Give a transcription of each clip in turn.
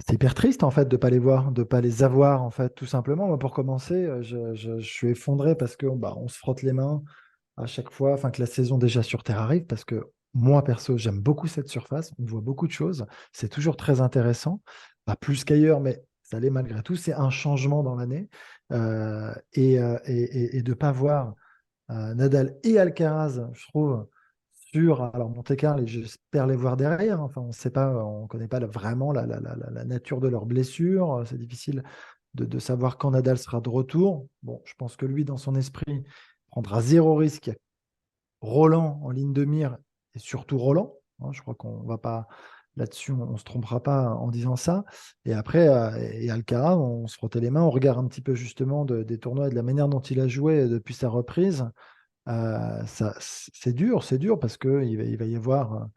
C'est hyper triste en fait de pas les voir, de pas les avoir en fait, tout simplement. Moi, pour commencer, je suis effondré parce que bah, on se frotte les mains à chaque fois, enfin que la saison déjà sur Terre arrive, parce que moi perso, j'aime beaucoup cette surface. On voit beaucoup de choses, c'est toujours très intéressant, pas plus qu'ailleurs, mais ça l'est malgré tout. C'est un changement dans l'année et de pas voir Nadal et Alcaraz, je trouve, sur alors Monte-Carlo, et j'espère les voir derrière. Enfin, on sait pas, on connaît pas vraiment la nature de leurs blessures. C'est difficile de savoir quand Nadal sera de retour. Bon, je pense que lui, dans son esprit, prendra zéro risque. Roland en ligne de mire et surtout Roland. Je crois qu'on va pas là-dessus, on ne se trompera pas en disant ça. Et après, et Alcaraz, on se frottait les mains, on regarde un petit peu justement des tournois et de la manière dont il a joué depuis sa reprise. C'est dur parce qu'il va y avoir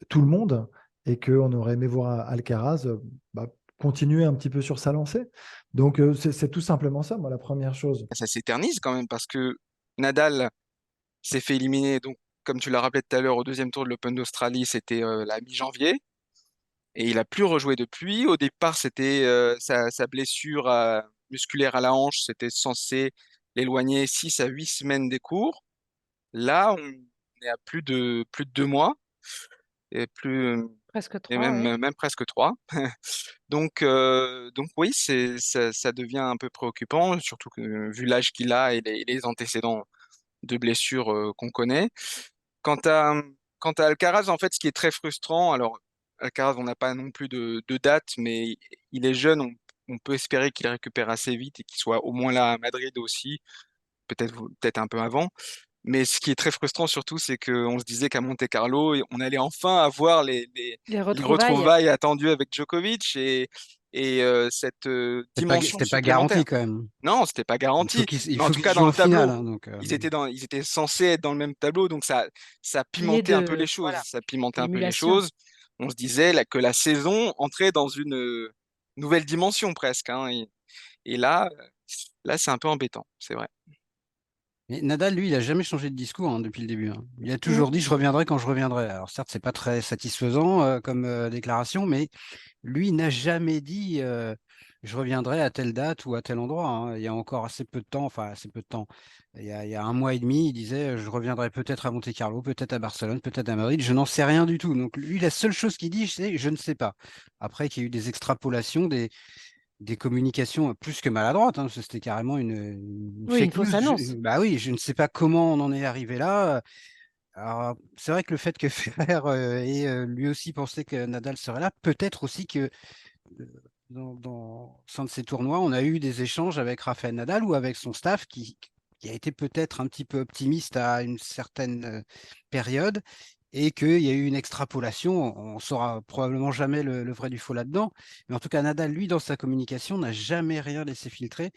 tout le monde et qu'on aurait aimé voir Alcaraz bah, continuer un petit peu sur sa lancée. Donc, c'est tout simplement ça, moi, la première chose. Ça s'éternise quand même parce que Nadal s'est fait éliminer, donc, comme tu l'as rappelé tout à l'heure, au deuxième tour de l'Open d'Australie, c'était la mi-janvier. Et il a plus rejoué depuis. Au départ, c'était sa blessure musculaire à la hanche, c'était censé l'éloigner 6 à 8 semaines des cours. Là, on est à plus de 2 mois et Presque et 3, oui. même presque 3. Donc oui, ça devient un peu préoccupant, surtout que vu l'âge qu'il a et les antécédents de blessures qu'on connaît. Quant à, quant à Alcaraz, en fait, ce qui est très frustrant, alors Alcaraz, on n'a pas non plus de date, mais il est jeune, on peut espérer qu'il récupère assez vite et qu'il soit au moins là à Madrid aussi, peut-être un peu avant. Mais ce qui est très frustrant surtout, c'est qu'on se disait qu'à Monte-Carlo, on allait enfin avoir Les les retrouvailles. retrouvailles attendues avec Djokovic et cette dimension C'était pas garanti supplémentaire. quand même. Non, c'était pas garanti. Il Mais en faut tout qu'ils se cas, dans jouent le en finale, tableau, hein, donc, ils étaient censés être dans le même tableau, donc ça Il est pimentait un peu les de, choses. voilà, Ça pimentait un peu les d'émulation. choses. On se disait là, que la saison entrait dans une nouvelle dimension presque, hein. Et là, c'est un peu embêtant, c'est vrai. mais Nadal, lui, il a jamais changé de discours hein, depuis le début. Hein. Il a Mm. toujours dit je reviendrai quand je reviendrai. Alors certes, c'est pas très satisfaisant comme déclaration, mais lui il n'a jamais dit je reviendrai à telle date ou à tel endroit. Hein. Il y a encore assez peu de temps, enfin assez peu de temps. Il y a un mois et demi, il disait je reviendrai peut-être à Monte-Carlo, peut-être à Barcelone, peut-être à Madrid. Je n'en sais rien du tout. Donc lui, la seule chose qu'il dit, c'est je ne sais pas. Après, qu'il y a eu des extrapolations, des communications plus que maladroites, hein, parce que c'était carrément une Oui, une fake news. fausse annonce. Bah oui, je ne sais pas comment on en est arrivé là. Alors, c'est vrai que le fait que Federer ait lui aussi pensé que Nadal serait là, peut-être aussi que dans un de ces tournois, on a eu des échanges avec Rafael Nadal ou avec son staff qui a été peut-être un petit peu optimiste à une certaine période et qu'il y a eu une extrapolation. On saura probablement jamais le vrai du faux là-dedans. Mais en tout cas, Nadal, lui, dans sa communication, n'a jamais rien laissé filtrer.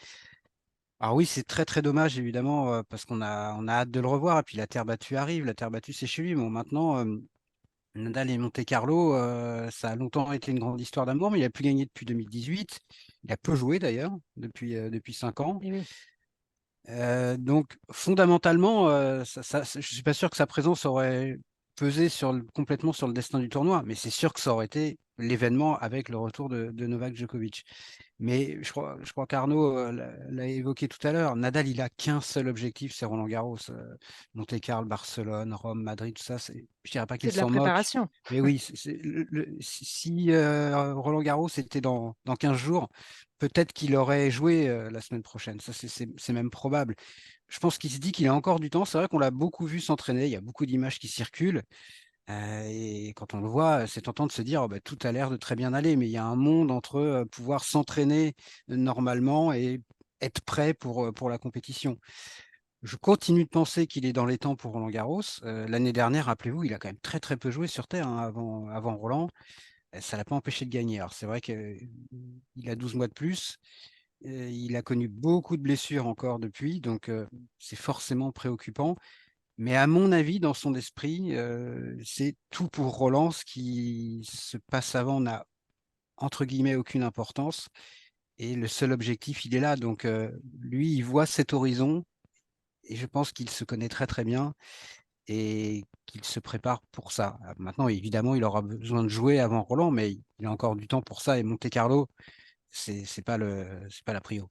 Alors oui, c'est très très dommage évidemment parce on a hâte de le revoir et puis la terre battue arrive, la terre battue c'est chez lui. Bon maintenant Nadal et Monte-Carlo, ça a longtemps été une grande histoire d'amour, mais il a plus gagné depuis 2018. Il a peu joué d'ailleurs depuis 5 ans. Eh oui. Donc fondamentalement, je suis pas sûr que sa présence aurait pesé complètement sur le destin du tournoi, mais c'est sûr que ça aurait été l'événement avec le retour de Novak Djokovic. Mais je crois qu'Arnaud l'a évoqué tout à l'heure. Nadal, il a qu'un seul objectif, c'est Roland-Garros. Monte-Carlo, Barcelone, Rome, Madrid, tout ça. Je dirais pas qu'il C'est de la s'en moque, préparation. mais oui, si Roland-Garros était dans 15 jours, peut-être qu'il aurait joué la semaine prochaine. Ça, c'est même probable. Je pense qu'il se dit qu'il a encore du temps. C'est vrai qu'on l'a beaucoup vu s'entraîner. Il y a beaucoup d'images qui circulent. Et quand on le voit, c'est tentant de se dire, oh, bah, tout a l'air de très bien aller, mais il y a un monde entre pouvoir s'entraîner normalement et être prêt pour la compétition. Je continue de penser qu'il est dans les temps pour Roland-Garros. L'année dernière, rappelez-vous, il a quand même très très peu joué sur Terre hein, avant Roland. Ça l'a pas empêché de gagner. Alors c'est vrai qu'il a 12 mois de plus. Il a connu beaucoup de blessures encore depuis, donc c'est forcément préoccupant. Mais à mon avis, dans son esprit, c'est tout pour Roland. Ce qui se passe avant n'a entre guillemets aucune importance. Et le seul objectif, il est là. Donc lui, il voit cet horizon et je pense qu'il se connaît très très bien. et qu'il se prépare pour ça. Maintenant, évidemment, il aura besoin de jouer avant Roland, mais il a encore du temps pour ça. Et Monte-Carlo, c'est pas la prio.